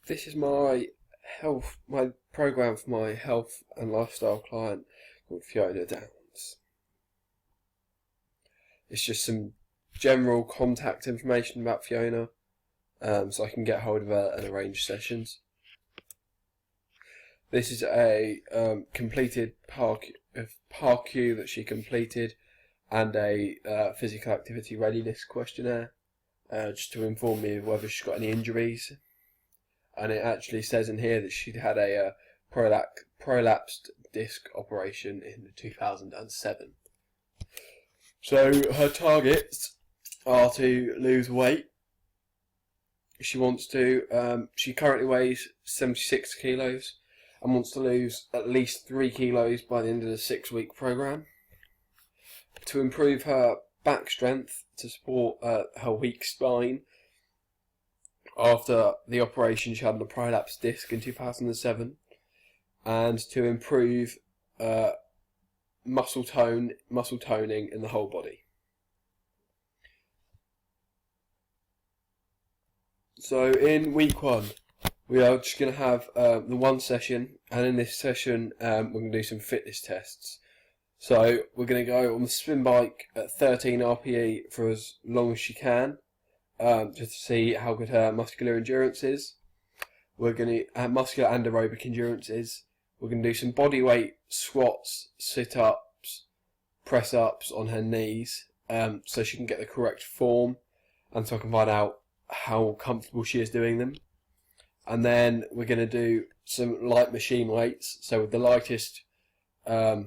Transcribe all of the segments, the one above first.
This is my program for my health and lifestyle client called Fiona Downs. It's just some general contact information about Fiona, so I can get hold of her and arrange sessions. This is a completed PARQ that she completed, and a physical activity readiness questionnaire, just to inform me of whether she's got any injuries. And it actually says in here that she'd had a prolapsed disc operation in 2007. So her targets are to lose weight. She wants to. She currently weighs 76 kilos and wants to lose at least 3 kilos by the end of the 6-week program. To improve her back strength to support her weak spine. After the operation she had on the prolapsed disc in 2007, and to improve muscle toning in the whole body. So in week 1 we are just going to have the one session, and in this session we're going to do some fitness tests. So we're going to go on the spin bike at 13 RPE for as long as she can, just to see how good her muscular endurance is. We're going to muscular and aerobic endurance is. We're going to do some body weight squats, sit-ups, press-ups on her knees, so she can get the correct form, and so I can find out how comfortable she is doing them. And then we're going to do some light machine weights. So with the lightest, we're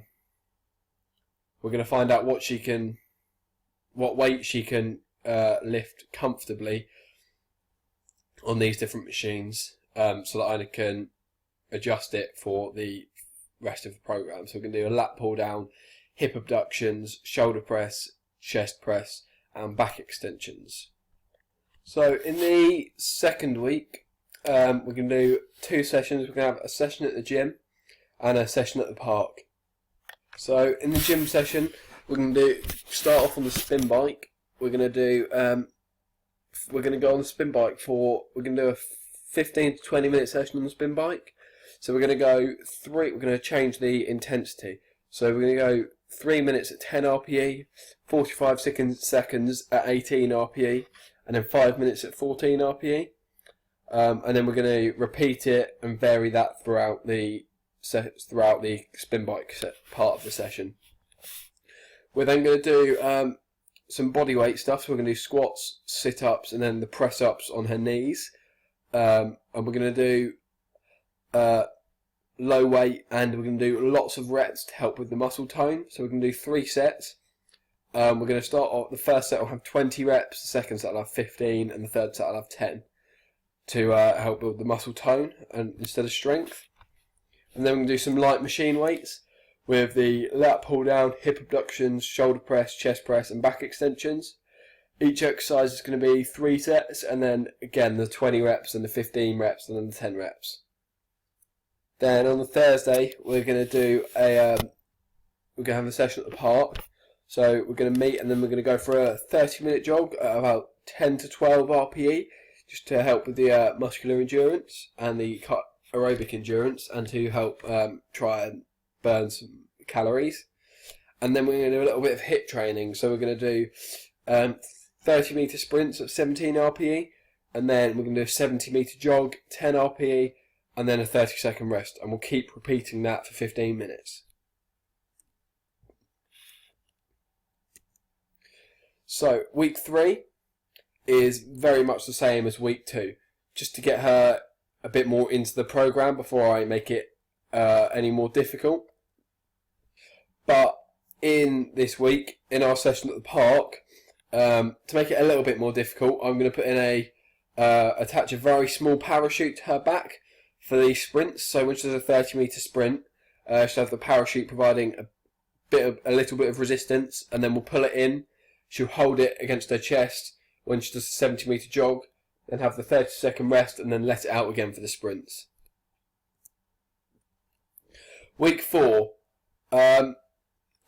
going to find out what weight she can lift comfortably on these different machines, so that I can adjust it for the rest of the program. So we're going to do a lat pull down, hip abductions, shoulder press, chest press, and back extensions. So in the second week, we're going to do 2 sessions. We're going to have a session at the gym and a session at the park. So in the gym session, we're going to start off on the spin bike. We're going to do we're going to go on the spin bike we're going to do a 15 to 20 minute session on the spin bike. So we're going to go we're going to change the intensity. So we're going to go 3 minutes at 10 RPE, 45 seconds at 18 RPE, and then 5 minutes at 14 RPE. And then we're going to repeat it and vary that throughout the spin bike part of the session. We're then going to do some body weight stuff. So we're going to do squats, sit-ups, and then the press-ups on her knees. And we're going to do low weight, and we're going to do lots of reps to help with the muscle tone. So we're going to do 3 sets. We're going to start off, the first set will have 20 reps, the second set will have 15, and the third set will have 10 to help build the muscle tone and instead of strength. And then we're going to do some light machine weights with the lat pull down, hip abductions, shoulder press, chest press, and back extensions. Each exercise is going to be 3 sets, and then again the 20 reps and the 15 reps and then the 10 reps. Then on the Thursday we're going to do we're going to have a session at the park. So we're going to meet, and then we're going to go for a 30-minute jog at about 10 to 12 RPE, just to help with the muscular endurance and the aerobic endurance, and to help try and burn some calories. And then we're going to do a little bit of HIIT training. So we're going to do 30 metre sprints at 17 RPE, and then we're going to do a 70 metre jog, 10 RPE, and then a 30-second rest. And we'll keep repeating that for 15 minutes. So week 3 is very much the same as week 2, just to get her a bit more into the program before I make it any more difficult. But in this week, in our session at the park, to make it a little bit more difficult, I'm going to put in attach a very small parachute to her back for these sprints. So when she does a 30-metre sprint, she'll have the parachute providing a little bit of resistance, and then we'll pull it in. She'll hold it against her chest when she does a 70-metre jog, then have the 30-second rest, and then let it out again for the sprints. Week 4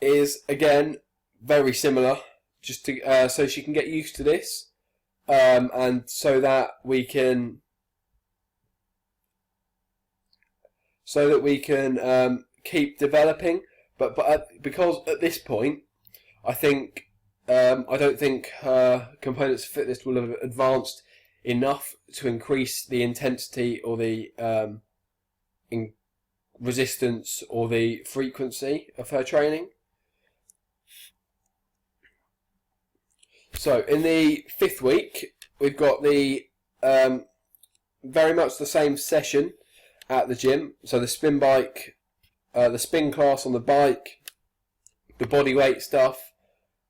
is again very similar, just to so she can get used to this, and so that we can so that we can keep developing. But because at this point, I think I don't think her components of fitness will have advanced enough to increase the intensity or the resistance or the frequency of her training. So in the 5th week, we've got the very much the same session at the gym. So the spin bike, the spin class on the bike, the body weight stuff,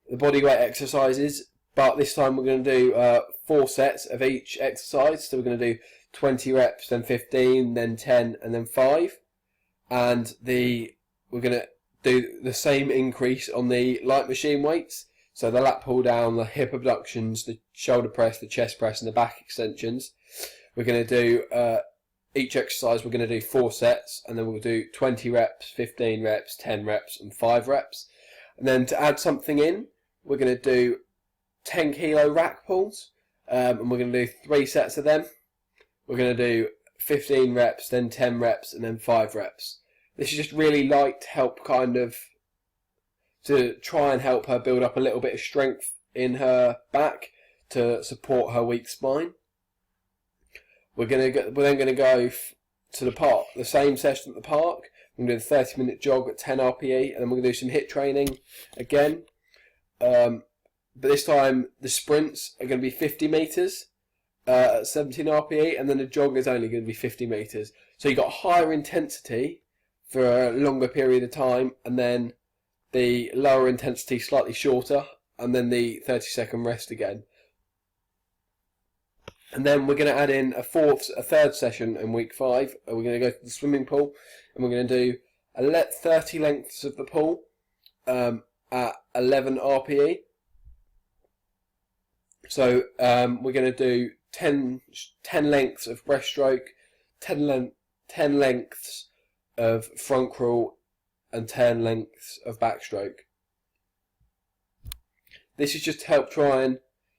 the body weight exercises. But this time we're going to do 4 sets of each exercise. So we're going to do 20 reps, then 15, then 10, and then 5. And we're going to do the same increase on the light machine weights. So the lat pull down, the hip abductions, the shoulder press, the chest press, and the back extensions. We're going to do each exercise. We're going to do 4 sets, and then we'll do 20 reps, 15 reps, 10 reps, and 5 reps. And then to add something in, we're going to do 10 kilo rack pulls, and we're going to do 3 sets of them. We're going to do 15 reps, then 10 reps, and then 5 reps. This is just really light to help to try and help her build up a little bit of strength in her back to support her weak spine. We're then going to go to the park, the same session at the park. We're going to do a 30-minute jog at 10 RPE, and then we're going to do some HIIT training again. But this time the sprints are going to be 50 metres at 17 RPE, and then the jog is only going to be 50 metres. So you've got higher intensity for a longer period of time, and then the lower intensity slightly shorter, and then the 30-second rest again. And then we're going to add in a 3rd session in week 5. We're going to go to the swimming pool, and we're going to do 30 lengths of the pool at 11 RPE. So we're going to do 10 lengths of breaststroke, 10 lengths of front crawl, and 10 lengths of backstroke. This is just to help try and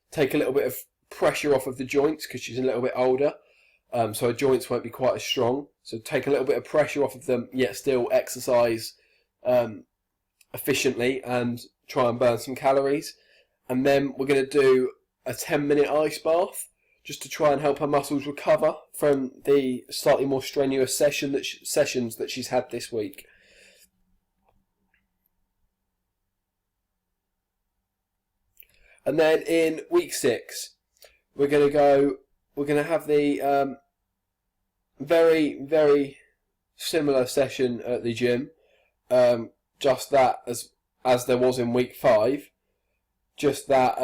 take a little bit of pressure off of the joints, because she's a little bit older, so her joints won't be quite as strong. So take a little bit of pressure off of them, yet still exercise efficiently and try and burn some calories. And then we're going to do a 10-minute ice bath, just to try and help her muscles recover from the slightly more strenuous sessions that she's had this week. And then in week 6, we're going to have the very, very similar session at the gym, just that as there was in week 5, just that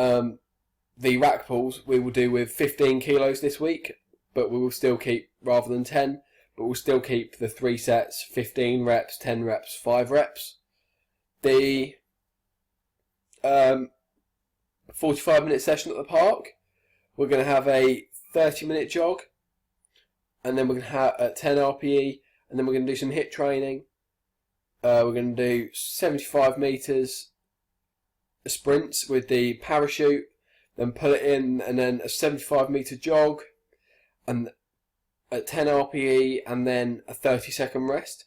the rack pulls we will do with 15 kilos this week, but we will still keep, rather than 10, but we'll still keep the 3 sets, 15 reps, 10 reps, 5 reps. The 45-minute session at the park, we're going to have a 30-minute jog, and then we're going to have at 10 RPE, and then we're going to do some HIIT training. We're going to do 75 metres sprints with the parachute, then pull it in, and then a 75-metre jog, and at 10 RPE, and then a 30-second rest.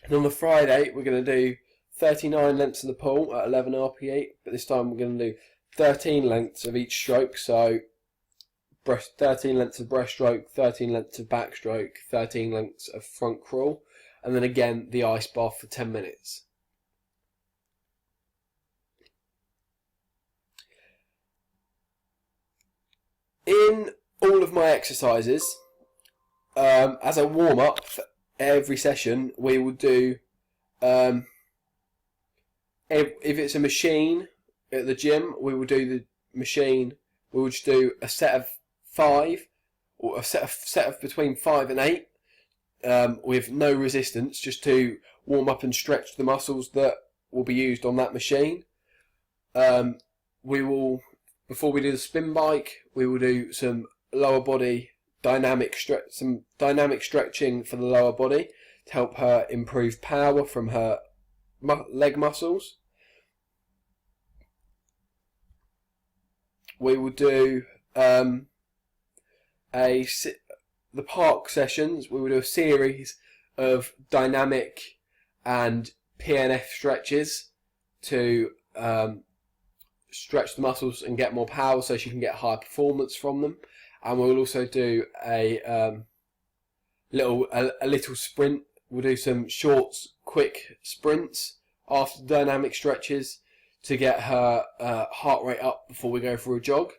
And on the Friday, we're going to do 39 lengths of the pool at 11 RPE, but this time we're going to do 13 lengths of each stroke, so 13 lengths of breaststroke, 13 lengths of backstroke, 13 lengths of front crawl, and then again the ice bath for 10 minutes. In all of my exercises, as a warm-up for every session, we will do, if it's a machine at the gym, we will do the machine, we will just do a set of 5, or a set of between 5 and 8, with no resistance, just to warm up and stretch the muscles that will be used on that machine. We will, before we do the spin bike, we will do some lower body dynamic stretching for the lower body to help her improve power from her leg muscles. We will do a the park sessions, we will do a series of dynamic and PNF stretches to stretch the muscles and get more power so she can get high performance from them. And we'll also do a little sprint. We'll do some short, quick sprints after the dynamic stretches to get her heart rate up before we go for a jog.